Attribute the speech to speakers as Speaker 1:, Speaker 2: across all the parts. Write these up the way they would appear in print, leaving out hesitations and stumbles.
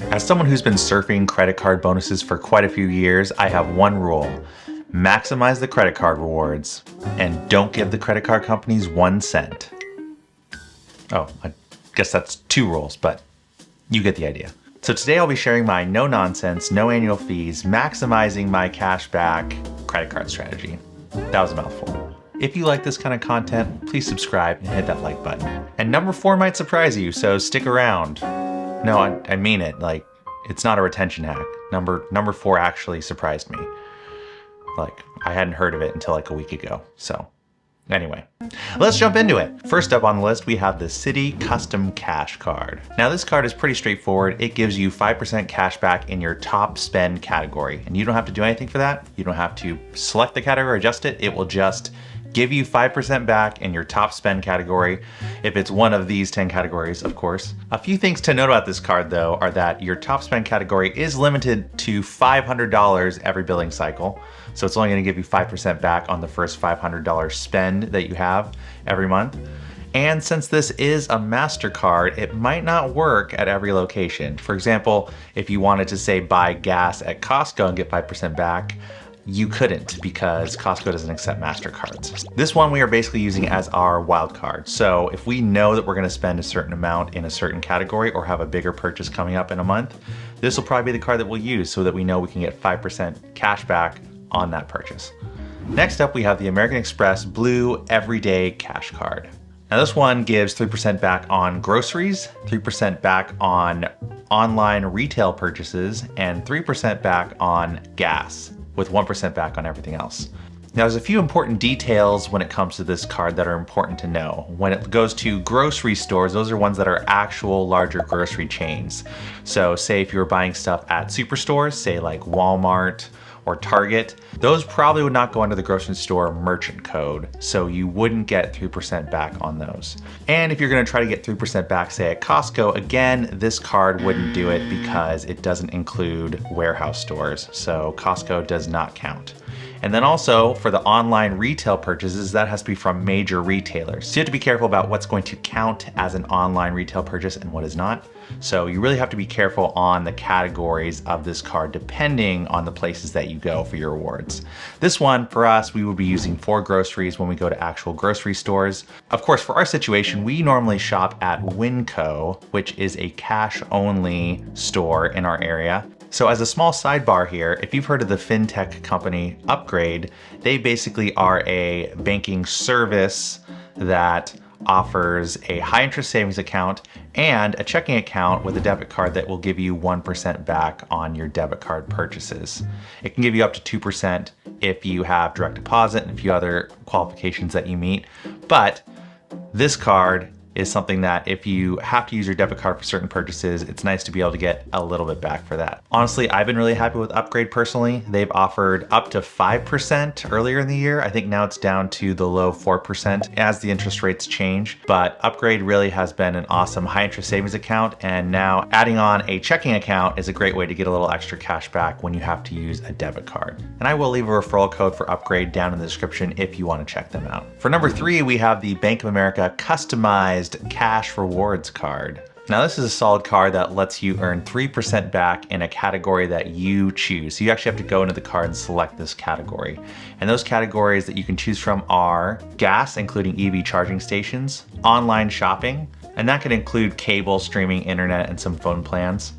Speaker 1: As someone who's been surfing credit card bonuses for quite a few years, I have one rule. Maximize the credit card rewards and don't give the credit card companies 1 cent. Oh, I guess that's 2 rules, but you get the idea. So today I'll be sharing my no nonsense, no annual fees, maximizing my cashback credit card strategy. That was a mouthful. If you like this kind of content, please subscribe and hit that like button. And number 4 might surprise you, so stick around. No, I mean it. Like, it's not a retention hack. Number 4 actually surprised me. Like, I hadn't heard of it until like a week ago. So anyway, let's jump into it. First up on the list, we have the Citi Custom Cash Card. Now this card is pretty straightforward. It gives you 5% cash back in your top spend category. And you don't have to do anything for that. You don't have to select the category, adjust it. It will just give you 5% back in your top spend category, if it's one of these 10 categories, of course. A few things to note about this card though are that your top spend category is limited to $500 every billing cycle. So it's only gonna give you 5% back on the first $500 spend that you have every month. And since this is a MasterCard, it might not work at every location. For example, if you wanted to say buy gas at Costco and get 5% back, you couldn't because Costco doesn't accept MasterCards. This one we are basically using as our wild card. So if we know that we're gonna spend a certain amount in a certain category or have a bigger purchase coming up in a month, this will probably be the card that we'll use so that we know we can get 5% cash back on that purchase. Next up, we have the American Express Blue Everyday Cash Card. Now this one gives 3% back on groceries, 3% back on online retail purchases, and 3% back on gas, with 1% back on everything else. Now there's a few important details when it comes to this card that are important to know. When it goes to grocery stores, those are ones that are actual larger grocery chains. So say if you were buying stuff at superstores, say like Walmart or Target, those probably would not go under the grocery store merchant code, so you wouldn't get 3% back on those. And if you're gonna try to get 3% back, say at Costco, again, this card wouldn't do it because it doesn't include warehouse stores, so Costco does not count. And then also for the online retail purchases, that has to be from major retailers. So you have to be careful about what's going to count as an online retail purchase and what is not. So you really have to be careful on the categories of this card depending on the places that you go for your rewards. This one, for us, we would be using for groceries when we go to actual grocery stores. Of course, for our situation, we normally shop at Winco, which is a cash-only store in our area. So as a small sidebar here, if you've heard of the fintech company Upgrade, they basically are a banking service that offers a high interest savings account and a checking account with a debit card that will give you 1% back on your debit card purchases. It can give you up to 2% if you have direct deposit and a few other qualifications that you meet. But this card is something that if you have to use your debit card for certain purchases, it's nice to be able to get a little bit back for that. Honestly, I've been really happy with Upgrade personally. They've offered up to 5% earlier in the year. I think now it's down to the low 4% as the interest rates change. But Upgrade really has been an awesome high interest savings account. And now adding on a checking account is a great way to get a little extra cash back when you have to use a debit card. And I will leave a referral code for Upgrade down in the description if you want to check them out. For number 3, we have the Bank of America Customized Cash Rewards Card. Now this is a solid card that lets you earn 3% back in a category that you choose. So you actually have to go into the card and select this category. And those categories that you can choose from are gas, including EV charging stations, online shopping, and that can include cable, streaming, internet, and some phone plans.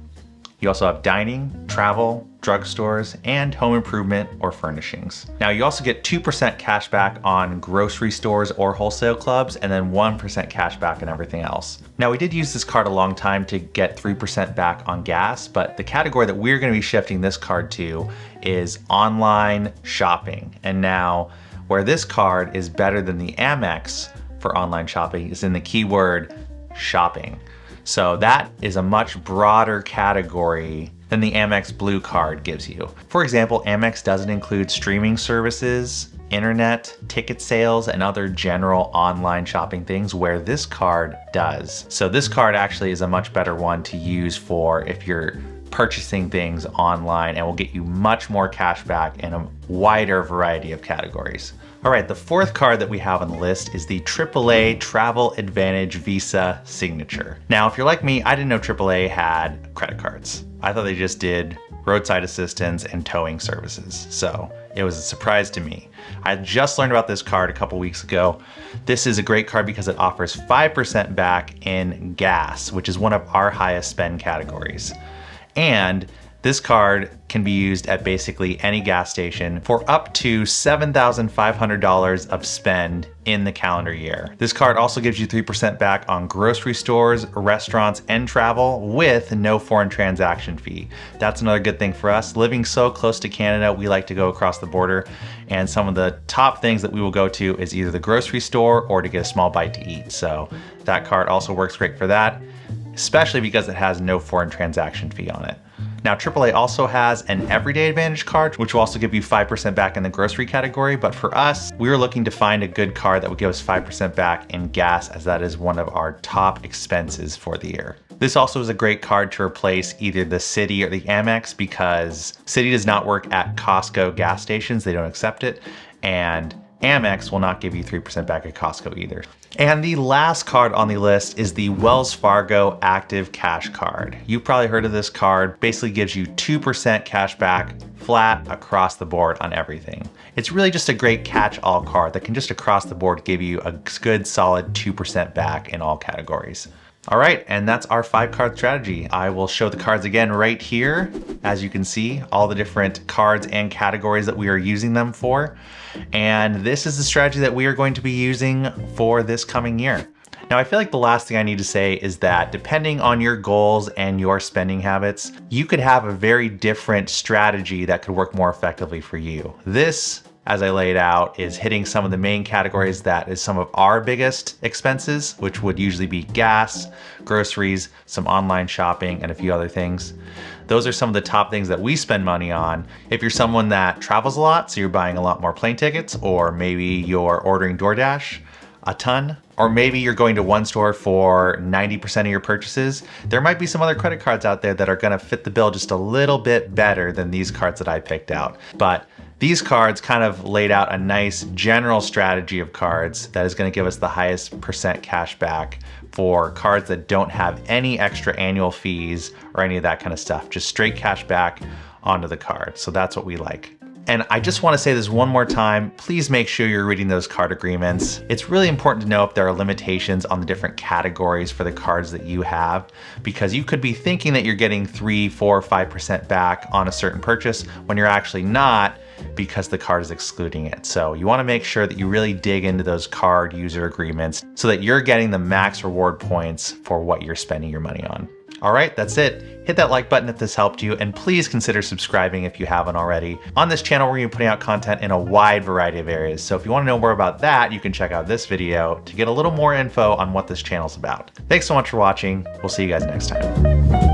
Speaker 1: You also have dining, travel, drugstores, and home improvement or furnishings. Now you also get 2% cash back on grocery stores or wholesale clubs, and then 1% cash back on everything else. Now we did use this card a long time to get 3% back on gas, but the category that we're gonna be shifting this card to is online shopping. And now where this card is better than the Amex for online shopping is in the keyword shopping. So that is a much broader category than the Amex Blue card gives you. For example, Amex doesn't include streaming services, internet, ticket sales, and other general online shopping things, where this card does. So this card actually is a much better one to use for if you're purchasing things online and will get you much more cash back in a wider variety of categories. All right, the fourth card that we have on the list is the AAA Travel Advantage Visa Signature. Now, if you're like me, I didn't know AAA had credit cards. I thought they just did roadside assistance and towing services. So it was a surprise to me. I just learned about this card a couple weeks ago. This is a great card because it offers 5% back in gas, which is one of our highest spend categories. And this card can be used at basically any gas station for up to $7,500 of spend in the calendar year. This card also gives you 3% back on grocery stores, restaurants, and travel with no foreign transaction fee. That's another good thing for us. Living so close to Canada, we like to go across the border, and some of the top things that we will go to is either the grocery store or to get a small bite to eat. So that card also works great for that, especially because it has no foreign transaction fee on it. Now, AAA also has an Everyday Advantage card, which will also give you 5% back in the grocery category. But for us, we were looking to find a good card that would give us 5% back in gas, as that is one of our top expenses for the year. This also is a great card to replace either the Citi or the Amex, because Citi does not work at Costco gas stations. They don't accept it. And Amex will not give you 3% back at Costco either. And the last card on the list is the Wells Fargo Active Cash Card. You've probably heard of this card. Basically gives you 2% cash back flat across the board on everything. It's really just a great catch-all card that can just across the board give you a good solid 2% back in all categories. All right, and that's our 5-card strategy. I will show the cards again right here. As you can see, all the different cards and categories that we are using them for. And this is the strategy that we are going to be using for this coming year. Now, I feel like the last thing I need to say is that depending on your goals and your spending habits, you could have a very different strategy that could work more effectively for you. This, as I laid out, is hitting some of the main categories that is some of our biggest expenses, which would usually be gas, groceries, some online shopping, and a few other things. Those are some of the top things that we spend money on. If you're someone that travels a lot, so you're buying a lot more plane tickets, or maybe you're ordering DoorDash a ton, or maybe you're going to one store for 90% of your purchases, there might be some other credit cards out there that are gonna fit the bill just a little bit better than these cards that I picked out. But these cards kind of laid out a nice general strategy of cards that is going to give us the highest percent cash back for cards that don't have any extra annual fees or any of that kind of stuff. Just straight cash back onto the card. So that's what we like. And I just want to say this one more time, please make sure you're reading those card agreements. It's really important to know if there are limitations on the different categories for the cards that you have, because you could be thinking that you're getting 3, 4, 5% back on a certain purchase when you're actually not, because the card is excluding it. So you want to make sure that you really dig into those card user agreements so that you're getting the max reward points for what you're spending your money on. All right, that's it. Hit that like button if this helped you, and please consider subscribing if you haven't already. On this channel, we're going to be putting out content in a wide variety of areas. So if you want to know more about that, you can check out this video to get a little more info on what this channel's about. Thanks so much for watching. We'll see you guys next time.